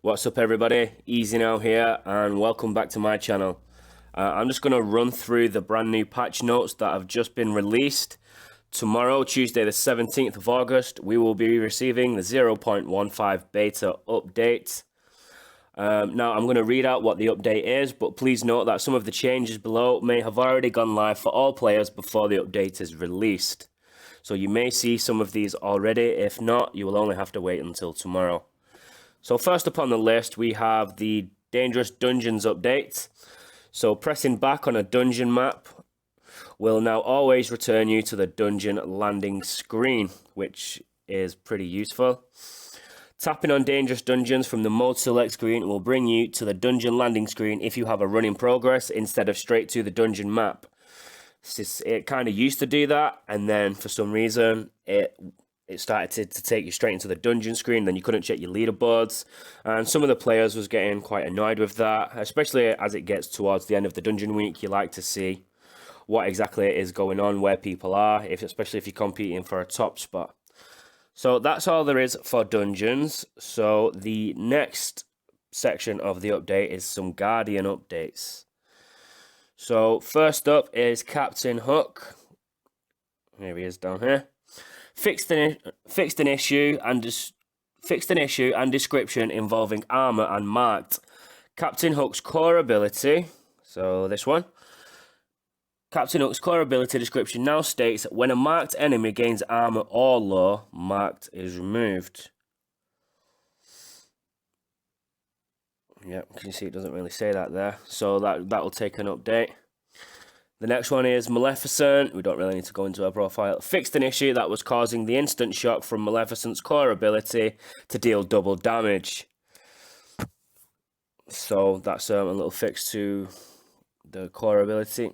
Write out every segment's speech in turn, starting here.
What's up everybody, Eeaassyynow here and welcome back to my channel. I'm just going to run through the brand new patch notes that have just been released. Tomorrow, Tuesday the 17th of August, we will be receiving the 0.15 beta update. Now I'm going to read out what the update is, but please note that some of the changes below may have already gone live for all players before the update is released. So you may see some of these already, if not, you will only have to wait until tomorrow. So first up on the list, we have the Dangerous Dungeons update. So pressing back on a dungeon map will now always return you to the dungeon landing screen, which is pretty useful. Tapping on Dangerous Dungeons from the Mode Select screen will bring you to the dungeon landing screen if you have a run in progress instead of straight to the dungeon map. It kind of used to do that, and then for some reason it started to take you straight into the dungeon screen. Then you couldn't check your leaderboards, and some of the players was getting quite annoyed with that, especially as it gets towards the end of the dungeon week. You like to see what exactly is going on, where people are, especially if you're competing for a top spot. So that's all there is for dungeons. So the next section of the update is some Guardian updates. So first up is Captain Hook. Here he is down here. Fixed an issue and description involving armor and marked. Captain Hook's core ability. So this one. Captain Hook's core ability description now states that when a marked enemy gains armor or lore, marked is removed. Yep, can you see it doesn't really say that there. So that will take an update. The next one is Maleficent. We don't really need to go into her profile. Fixed an issue that was causing the instant shock from Maleficent's core ability to deal double damage. So that's a little fix to the core ability.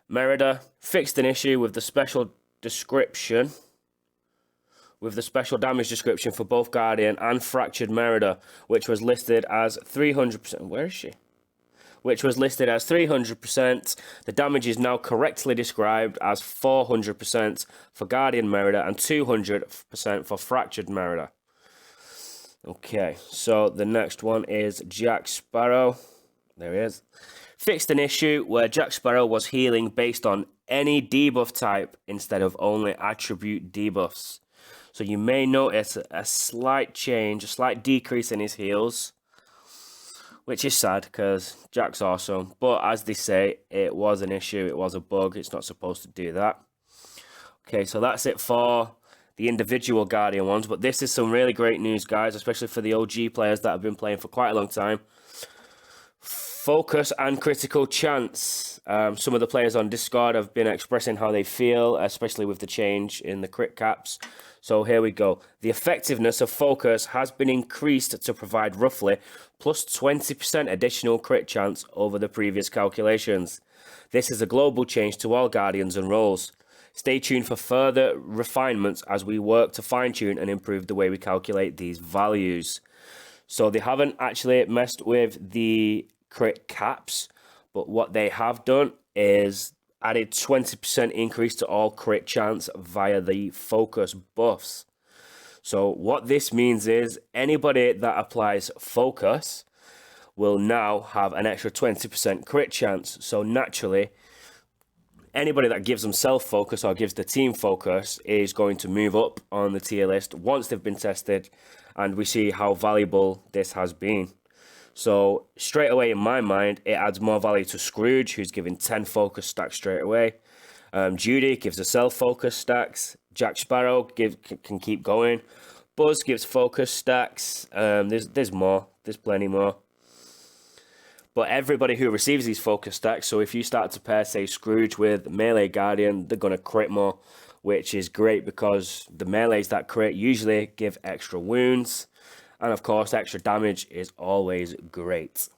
Merida fixed an issue with the special description, with the special damage description for both Guardian and Fractured Merida, which was listed as 300%. Where is she? Which was listed as 300%. The damage is now correctly described as 400% for Guardian Merida and 200% for Fractured Merida. Okay, so the next one is Jack Sparrow. There he is. Fixed an issue where Jack Sparrow was healing based on any debuff type instead of only attribute debuffs. So you may notice a slight change, a slight decrease in his heals, which is sad because Jack's awesome. But as they say, it was an issue, it was a bug, it's not supposed to do that. Okay, so that's it for the individual Guardian ones. But this is some really great news, guys, especially for the OG players that have been playing for quite a long time. Focus and critical chance. Some of the players on Discord have been expressing how they feel, especially with the change in the crit caps. So here we go. The effectiveness of focus has been increased to provide roughly plus 20% additional crit chance over the previous calculations. This is a global change to all Guardians and roles. Stay tuned for further refinements as we work to fine-tune and improve the way we calculate these values. So they haven't actually messed with the crit caps, but what they have done is added 20% increase to all crit chance via the focus buffs. So what this means is anybody that applies focus will now have an extra 20% crit chance. So naturally, anybody that gives themselves focus or gives the team focus is going to move up on the tier list once they've been tested, and we see how valuable this has been. So straight away in my mind, it adds more value to Scrooge, who's given 10 focus stacks straight away. Judy gives herself focus stacks. Jack Sparrow can keep going. Buzz gives focus stacks. There's more. There's plenty more. But everybody who receives these focus stacks, so if you start to pair, say, Scrooge with Melee Guardian, they're going to crit more, which is great because the melees that crit usually give extra wounds. And of course, extra damage is always great.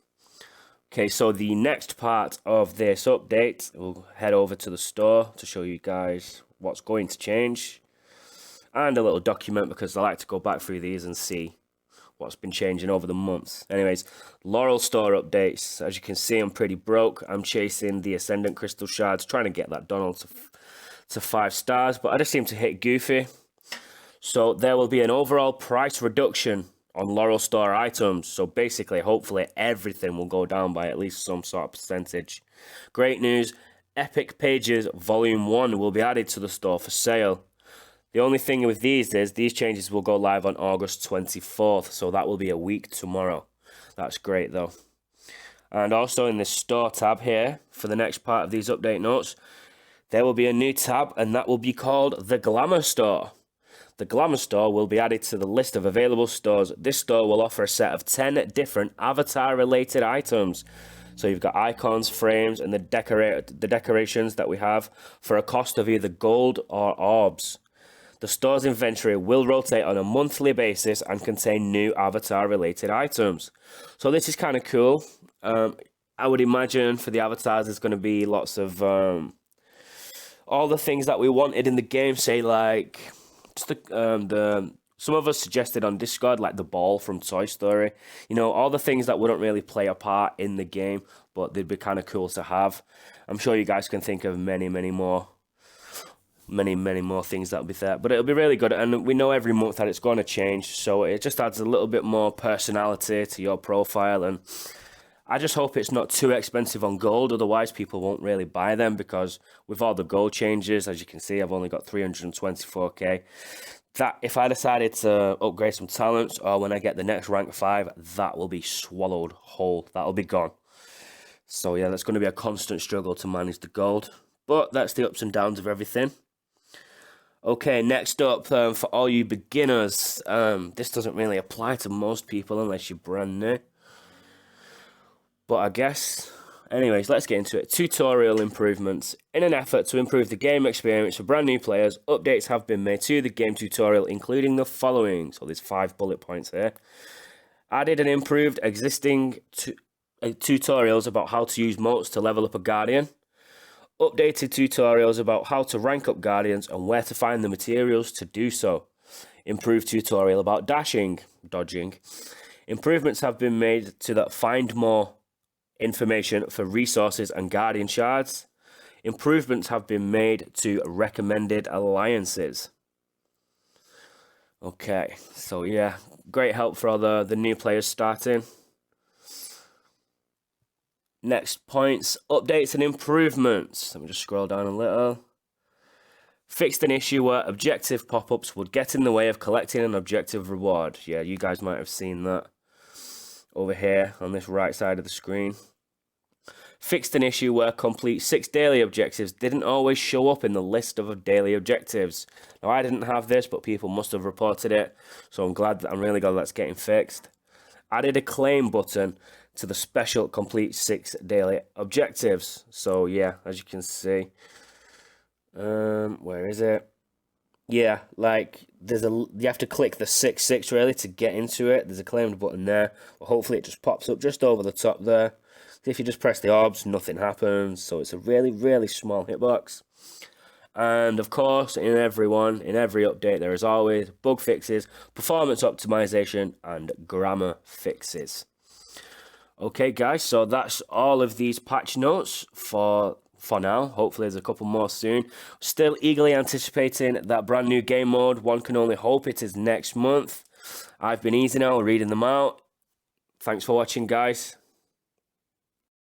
Okay, so the next part of this update, we'll head over to the store to show you guys what's going to change. And a little document because I like to go back through these and see what's been changing over the months. Anyways, Laurel store updates. As you can see, I'm pretty broke. I'm chasing the Ascendant Crystal Shards, trying to get that Donald to 5 stars. But I just seem to hit Goofy. So there will be an overall price reduction on Laurel Store items. So basically, hopefully, everything will go down by at least some sort of percentage. Great news, Epic Pages Volume 1 will be added to the store for sale. The only thing with these is these changes will go live on August 24th, so that will be a week tomorrow. That's great though. And also in the store tab here, for the next part of these update notes, there will be a new tab, and that will be called the Glamour Store. The Glamour Store will be added to the list of available stores. This store will offer a set of 10 different avatar-related items. So you've got icons, frames, and the decorations that we have for a cost of either gold or orbs. The store's inventory will rotate on a monthly basis and contain new avatar-related items. So this is kind of cool. I would imagine for the avatars, there's going to be lots of all the things that we wanted in the game. Say like just the some of us suggested on Discord, like the ball from Toy Story. You know, all the things that wouldn't really play a part in the game, but they'd be kind of cool to have. I'm sure you guys can think of many more things that'll be there, but it'll be really good. And we know every month that it's going to change, so it just adds a little bit more personality to your profile. And I just hope it's not too expensive on gold, otherwise people won't really buy them, because with all the gold changes, as you can see, I've only got 324k. That if I decided to upgrade some talents, or when I get the next rank 5, that will be swallowed whole. That'll be gone. So yeah, that's going to be a constant struggle to manage the gold, but that's the ups and downs of everything. Okay, next up, for all you beginners, this doesn't really apply to most people unless you're brand new. But I guess, anyways, let's get into it. Tutorial improvements. In an effort to improve the game experience for brand new players, updates have been made to the game tutorial, including the following. So there's 5 bullet points here. Added and improved existing tutorials about how to use motes to level up a guardian. Updated tutorials about how to rank up guardians and where to find the materials to do so. Improved tutorial about dodging. Improvements have been made to that find more information for resources and guardian shards. Improvements have been made to recommended alliances. Okay, so yeah, great help for all the new players starting. Next points, updates and improvements. Let me just scroll down a little. Fixed an issue where objective pop-ups would get in the way of collecting an objective reward. Yeah, you guys might have seen that over here on this right side of the screen. Fixed an issue where complete 6 daily objectives didn't always show up in the list of daily objectives. Now, I didn't have this, but people must have reported it, so I'm really glad that's getting fixed. Added a claim button to the special complete 6 daily objectives. So yeah, as you can see, where is it? Yeah, like you have to click the 6 really to get into it. There's a claimed button there, but hopefully it just pops up just over the top there. If you just press the orbs, nothing happens. So it's a really small hitbox. And of course, in every update, there is always bug fixes, performance optimization, and grammar fixes. Okay, guys, so that's all of these patch notes for now. Hopefully there's a couple more soon. Still eagerly anticipating that brand new game mode. One can only hope it is next month. I've been Eeaassyynow, reading them out. Thanks for watching, guys.